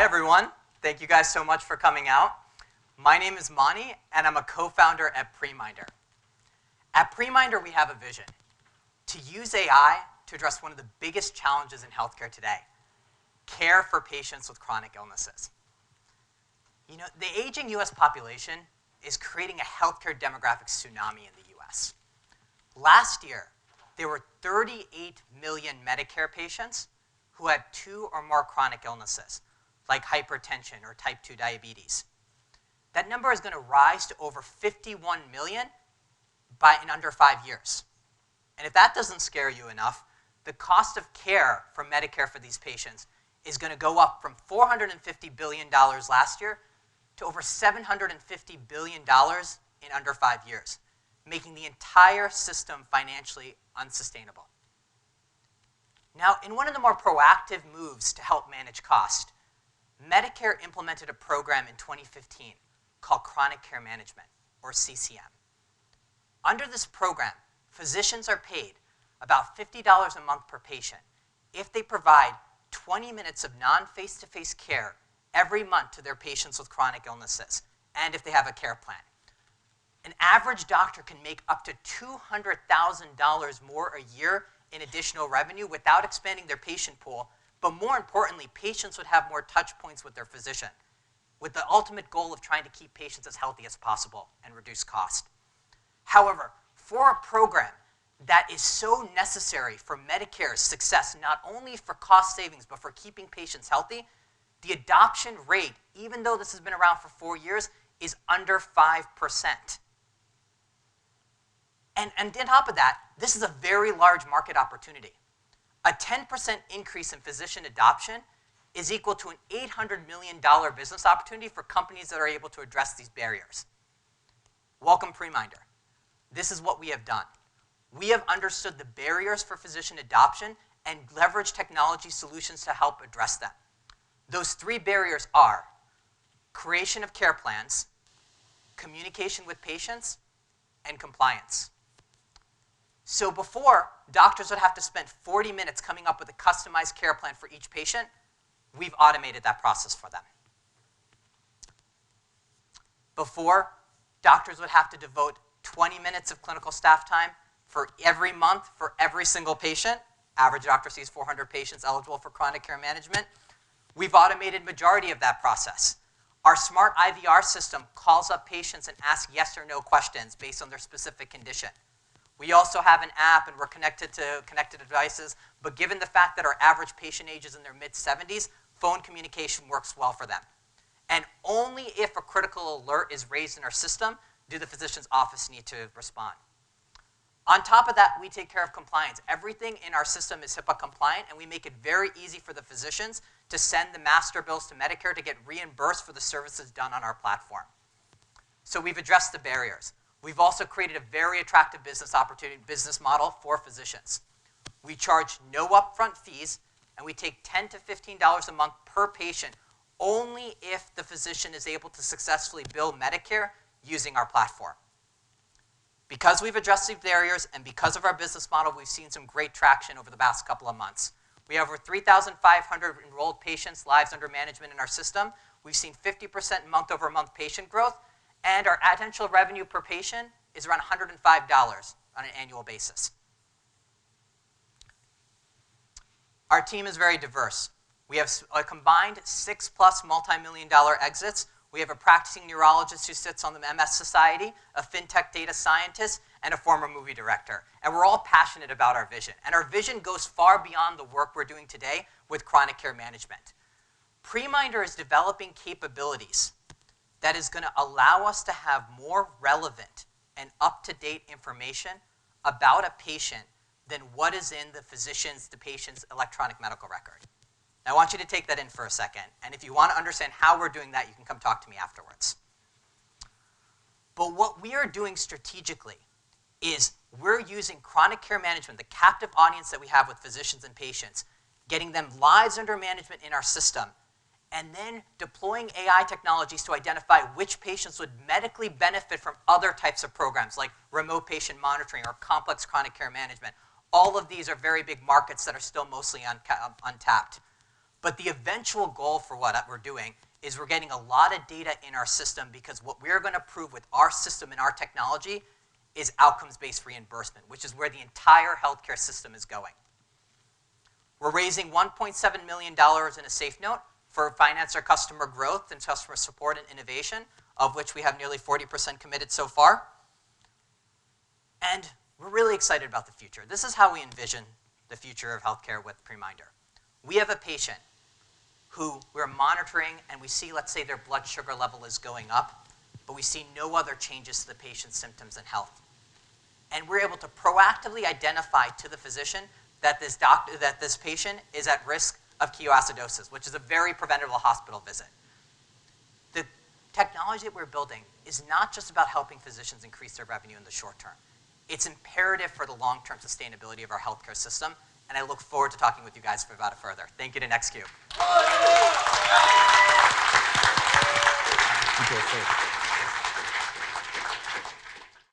everyone. Thank you guys so much for coming out. My name is Mani, and I'm a co-founder at PreMinder. At PreMinder, we have a vision to use AI to address one of the biggest challenges in healthcare today, care for patients with chronic illnesses. You know, the aging US population is creating a healthcare demographic tsunami in the US. Last year, there were 38 million Medicare patients who had 2 or more chronic illnesses, like hypertension or type 2 diabetes. That number is going to rise to over 51 million in under 5 years. And if that doesn't scare you enough, the cost of care for Medicare for these patients is going to go up from $450 billion last year to over $750 billion in under 5 years, making the entire system financially unsustainable. Now, in one of the more proactive moves to help manage cost, Medicare implemented a program in 2015 called Chronic Care Management, or CCM. Under this program, physicians are paid about $50 a month per patient if they provide 20 minutes of non-face-to-face care every month to their patients with chronic illnesses, and if they have a care plan. An average doctor can make up to $200,000 more a year in additional revenue without expanding their patient pool. But more importantly, patients would have more touch points with their physician, with the ultimate goal of trying to keep patients as healthy as possible and reduce cost. However, for a program that is so necessary for Medicare's success, not only for cost savings, but for keeping patients healthy, the adoption rate, even though this has been around for 4 years, is under 5%. And on top of that, this is a very large market opportunity. A 10% increase in physician adoption is equal to an $800 million business opportunity for companies that are able to address these barriers. Welcome, PreMinder. This is what we have done. We have understood the barriers for physician adoption and leveraged technology solutions to help address them. Those 3 barriers are creation of care plans, communication with patients, and compliance. So before, doctors would have to spend 40 minutes coming up with a customized care plan for each patient. We've automated that process for them. Before, doctors would have to devote 20 minutes of clinical staff time for every month for every single patient. Average doctor sees 400 patients eligible for chronic care management. We've automated majority of that process. Our smart IVR system calls up patients and asks yes or no questions based on their specific condition. We also have an app, and we're connected to connected devices, but given the fact that our average patient age is in their mid-70s, phone communication works well for them. And only if a critical alert is raised in our system do the physician's office need to respond. On top of that, we take care of compliance. Everything in our system is HIPAA compliant, and we make it very easy for the physicians to send the master bills to Medicare to get reimbursed for the services done on our platform. So we've addressed the barriers. We've also created a very attractive business model for physicians. We charge no upfront fees, and we take $10 to $15 a month per patient only if the physician is able to successfully bill Medicare using our platform. Because we've addressed these barriers and because of our business model, we've seen some great traction over the past couple of months. We have over 3,500 enrolled patients, lives under management in our system. We've seen 50% month-over-month patient growth, and our potential revenue per patient is around $105 on an annual basis. Our team is very diverse. We have a combined 6+ multi-million-dollar exits. We have a practicing neurologist who sits on the MS Society, a fintech data scientist, and a former movie director. And we're all passionate about our vision. And our vision goes far beyond the work we're doing today with chronic care management. PreMinder is developing capabilities that is going to allow us to have more relevant and up-to-date information about a patient than what is in the patient's electronic medical record. Now, I want you to take that in for a second, and if you want to understand how we're doing that, you can come talk to me afterwards. But what we are doing strategically is we're using chronic care management, the captive audience that we have with physicians and patients, getting them lives under management in our system, and then deploying AI technologies to identify which patients would medically benefit from other types of programs like remote patient monitoring or complex chronic care management. All of these are very big markets that are still mostly untapped. But the eventual goal for what we're doing is we're getting a lot of data in our system, because what we're going to prove with our system and our technology is outcomes-based reimbursement, which is where the entire healthcare system is going. We're raising $1.7 million in a safe note for finance our customer growth and customer support and innovation, of which we have nearly 40% committed so far. And we're really excited about the future. This is how we envision the future of healthcare with PreMinder. We have a patient who we're monitoring, and we see, let's say, their blood sugar level is going up, but we see no other changes to the patient's symptoms and health. And we're able to proactively identify to the physician that this patient is at risk of ketoacidosis, which is a very preventable hospital visit. The technology that we're building is not just about helping physicians increase their revenue in the short term. It's imperative for the long-term sustainability of our healthcare system, and I look forward to talking with you guys about it further. Thank you to NextQ.